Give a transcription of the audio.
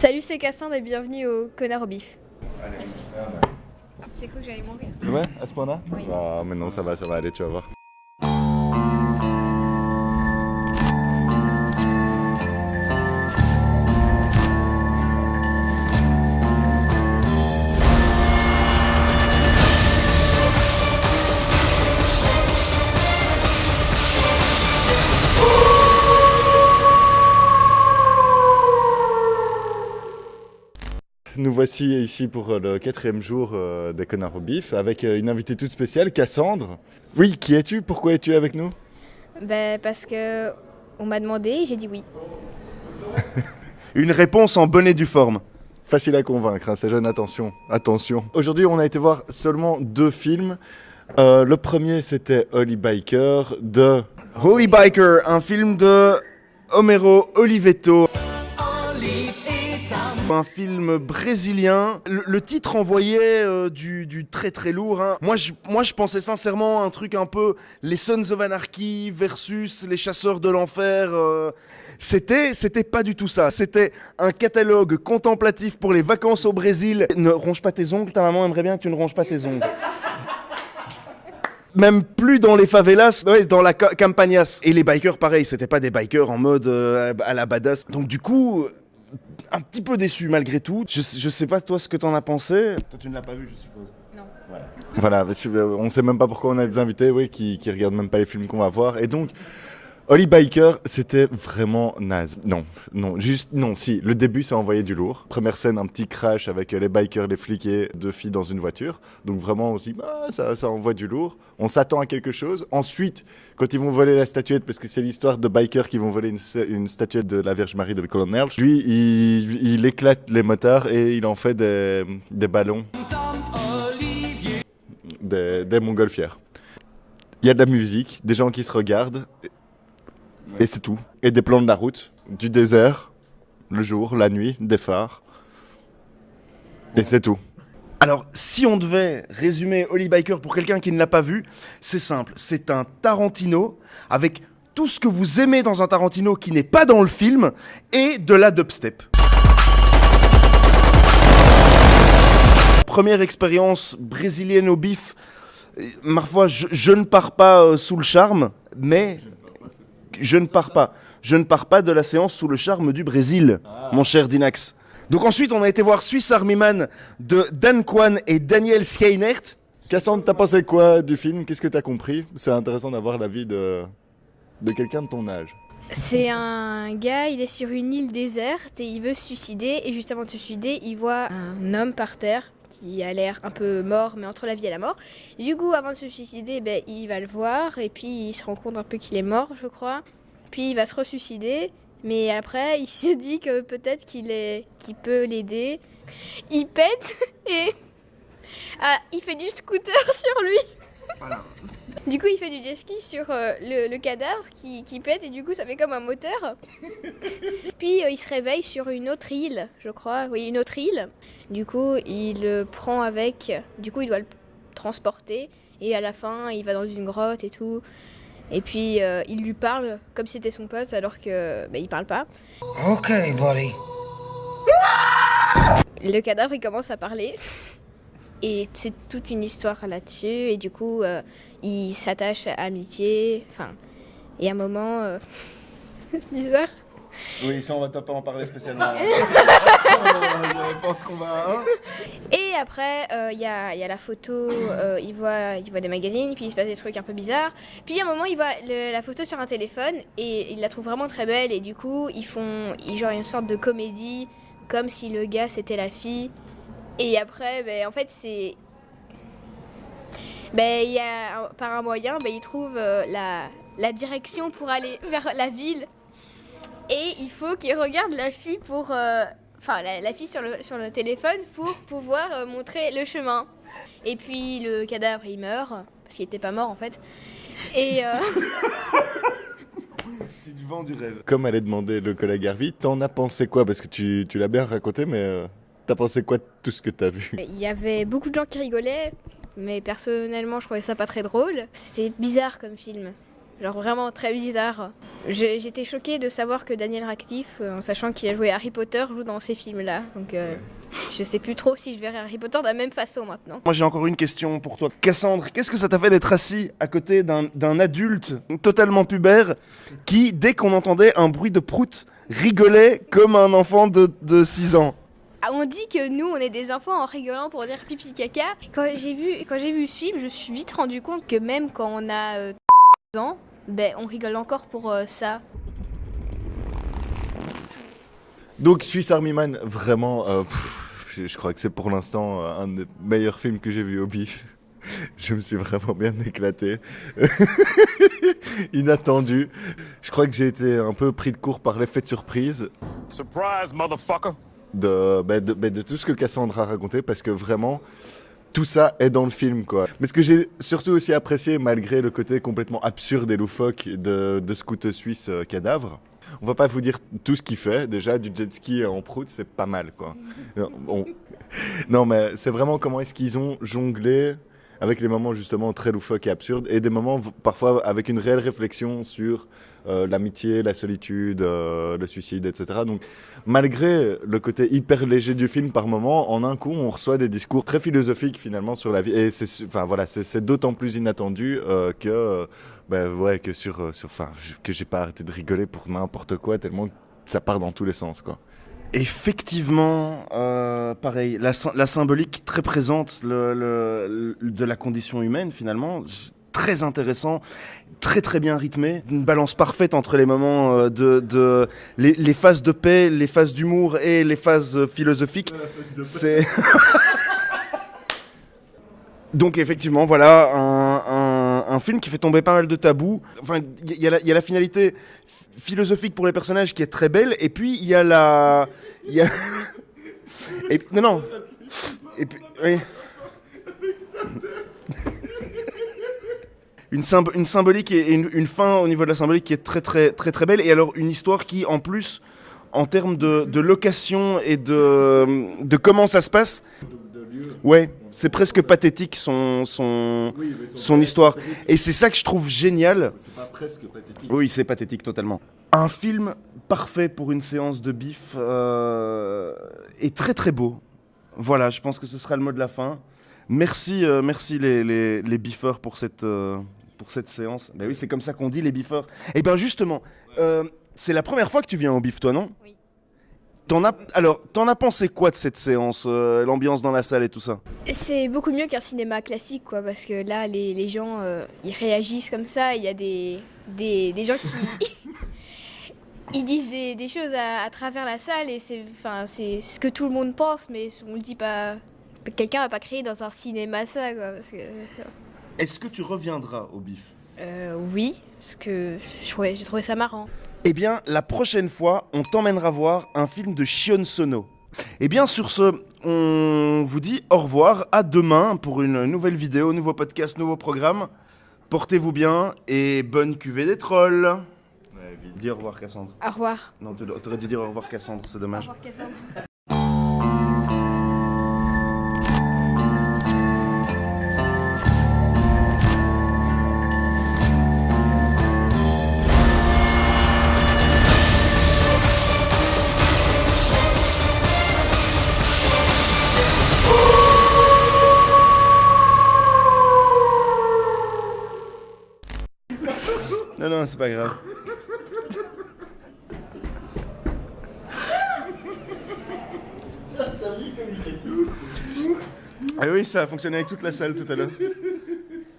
Salut, c'est Cassandre et bienvenue au Connard au bif. Merci. J'ai cru que j'allais mourir. Ouais, à ce point-là? Oui. Ah, mais non, ça va aller, tu vas voir. Nous voici ici pour le 4e jour des Connards au bif avec une invitée toute spéciale, Cassandre. Oui, qui es-tu? Pourquoi es-tu avec nous? Parce que on m'a demandé et j'ai dit oui. Une réponse en bonne et due forme. Facile à convaincre, hein, ces jeunes, attention, attention. Aujourd'hui, on a été voir seulement 2 films. Le premier, c'était Holy Biker de... Holy Biker, un film de Homero Oliveto. Un film brésilien. Le titre envoyait du très très lourd. Hein. Moi, je pensais sincèrement à un truc un peu les Sons of Anarchy versus les Chasseurs de l'Enfer. C'était pas du tout ça. C'était un catalogue contemplatif pour les vacances au Brésil. Ne ronge pas tes ongles, ta maman aimerait bien que tu ne ronges pas tes ongles. Même plus dans les favelas, ouais, dans la campagnas. Et les bikers, pareil, c'était pas des bikers en mode à la badass. Donc du coup, un petit peu déçu malgré tout. Je sais pas toi ce que t'en as pensé. Toi tu ne l'as pas vu, je suppose. Non. Voilà, on sait même pas pourquoi on a des invités qui regardent même pas les films qu'on va voir. Et donc, Holy Biker, c'était vraiment naze. Non, si. Le début, ça envoyait du lourd. Première scène, un petit crash avec les bikers, les flics et 2 filles dans une voiture. Donc vraiment aussi, ça envoie du lourd. On s'attend à quelque chose. Ensuite, quand ils vont voler la statuette, parce que c'est l'histoire de bikers qui vont voler une statuette de la Vierge Marie de Colonel, lui, il éclate les motards et il en fait des ballons. Des montgolfières. Il y a de la musique, des gens qui se regardent. Et c'est tout. Et des plans de la route, du désert, le jour, la nuit, des phares. Et c'est tout. Alors, si on devait résumer Holy Biker pour quelqu'un qui ne l'a pas vu, c'est simple. C'est un Tarantino avec tout ce que vous aimez dans un Tarantino qui n'est pas dans le film et de la dubstep. Première expérience brésilienne au bif. Ma foi, je ne pars pas sous le charme, mais... Je ne pars pas de la séance sous le charme du Brésil, mon cher Dinax. Donc ensuite, on a été voir Swiss Army Man de Dan Kwan et Daniel Scheinert. Cassandre, t'as pensé quoi du film? Qu'est-ce que t'as compris? C'est intéressant d'avoir l'avis de quelqu'un de ton âge. C'est un gars, il est sur une île déserte et il veut se suicider. Et juste avant de se suicider, il voit un homme par terre qui a l'air un peu mort, mais entre la vie et la mort. Et du coup, avant de se suicider, il va le voir et puis il se rend compte un peu qu'il est mort, je crois. Puis il va se ressuicider, mais après, il se dit que peut-être qu'il peut l'aider. Il pète et il fait du scooter sur lui. Voilà. Du coup, il fait du jet ski sur le cadavre qui pète et du coup, ça fait comme un moteur. Puis, il se réveille sur une autre île, je crois. Oui, une autre île. Du coup, il le prend avec. Du coup, il doit le transporter. Et à la fin, il va dans une grotte et tout. Et puis, il lui parle comme si c'était son pote alors que il parle pas. Ok, buddy. Le cadavre, il commence à parler. Et c'est toute une histoire là-dessus. Et du coup, il s'attache à amitié. Enfin, et à un moment... c'est bizarre. Oui, ça, on va pas en parler spécialement. Je pense qu'on va... Hein. Et après, il y a la photo. Il voit des magazines, puis il se passe des trucs un peu bizarres. Puis à un moment, il voit la photo sur un téléphone. Et il la trouve vraiment très belle. Et du coup, ils genre une sorte de comédie. Comme si le gars, c'était la fille. Et après, en fait, c'est... il y a, par un moyen, il trouve la direction pour aller vers la ville. Et il faut qu'il regarde la fille pour... la fille sur le téléphone pour pouvoir montrer le chemin. Et puis le cadavre, il meurt, parce qu'il était pas mort en fait. Et... C'est du vent du rêve. Comme allait demander le collègue Harvey, t'en as pensé quoi? Parce que tu l'as bien raconté, mais t'as pensé quoi de tout ce que t'as vu? Il y avait beaucoup de gens qui rigolaient, mais personnellement, je trouvais ça pas très drôle. C'était bizarre comme film. genre vraiment très bizarre. J'étais choquée de savoir que Daniel Radcliffe, en sachant qu'il a joué Harry Potter, joue dans ces films-là. Donc je sais plus trop si je verrai Harry Potter de la même façon maintenant. Moi j'ai encore une question pour toi. Cassandre, qu'est-ce que ça t'a fait d'être assis à côté d'un adulte totalement pubère qui, dès qu'on entendait un bruit de prout, rigolait comme un enfant de 6 ans? Ah, on dit que nous, on est des enfants en rigolant pour dire pipi caca. Quand j'ai vu ce film, je me suis vite rendu compte que même quand on a 3 ans, on rigole encore pour ça. Donc Swiss Army Man, vraiment, je crois que c'est pour l'instant un des meilleurs films que j'ai vu au bif. Je me suis vraiment bien éclaté. Inattendu. Je crois que j'ai été un peu pris de court par l'effet de surprise. Surprise, motherfucker! De tout ce que Cassandra a raconté, parce que vraiment, tout ça est dans le film, quoi. Mais ce que j'ai surtout aussi apprécié, malgré le côté complètement absurde et loufoque de Scout suisse cadavre, on va pas vous dire tout ce qu'il fait. Déjà, du jet ski en prout, c'est pas mal, quoi. Non, mais c'est vraiment comment est-ce qu'ils ont jonglé avec les moments justement très loufoques et absurdes, et des moments parfois avec une réelle réflexion sur l'amitié, la solitude, le suicide, etc. Donc malgré le côté hyper léger du film par moment, en un coup on reçoit des discours très philosophiques finalement sur la vie, et c'est d'autant plus inattendu que j'ai pas arrêté de rigoler pour n'importe quoi, tellement ça part dans tous les sens, quoi. Effectivement, pareil, la symbolique très présente de la condition humaine finalement, très intéressant, très très bien rythmé, une balance parfaite entre les moments les phases de paix, les phases d'humour et les phases philosophiques. C'est donc effectivement, voilà un film qui fait tomber pas mal de tabous. Enfin, il y a la finalité philosophique pour les personnages qui est très belle, et puis il y a et non. Et puis oui. Une symbolique et une fin au niveau de la symbolique qui est très très très très belle, et alors une histoire qui en plus en termes de location et de comment ça se passe, ouais, c'est presque pathétique son histoire, et c'est ça que je trouve génial. C'est pas presque pathétique. Oui, c'est pathétique totalement. Un film parfait pour une séance de bif, et très très beau. Voilà, je pense que ce sera le mot de la fin. Merci les biffeurs pour cette séance. Ben oui, c'est comme ça qu'on dit, les biffeurs. Et bien justement, c'est la première fois que tu viens au bif, toi, non? Oui. T'en as pensé quoi de cette séance, l'ambiance dans la salle et tout ça? C'est beaucoup mieux qu'un cinéma classique, quoi, parce que là, les gens, ils réagissent comme ça. Il y a des gens qui ils disent des choses à travers la salle, et c'est ce que tout le monde pense, mais on le dit pas. Quelqu'un n'a pas créé dans un cinéma ça, quoi. Parce que... Est-ce que tu reviendras au bif? Oui, parce que j'ai trouvé ça marrant. Eh bien, la prochaine fois, on t'emmènera voir un film de Shion Sono. Eh bien, sur ce, on vous dit au revoir, à demain pour une nouvelle vidéo, nouveau podcast, nouveau programme. Portez-vous bien et bonne cuvée des trolls. Ouais, vite. Dis au revoir, Cassandre. Au revoir. Non, t'aurais dû dire au revoir, Cassandre, c'est dommage. Au revoir, Cassandre. Non, c'est pas grave. Ah oui, ça a fonctionné avec toute la salle tout à l'heure.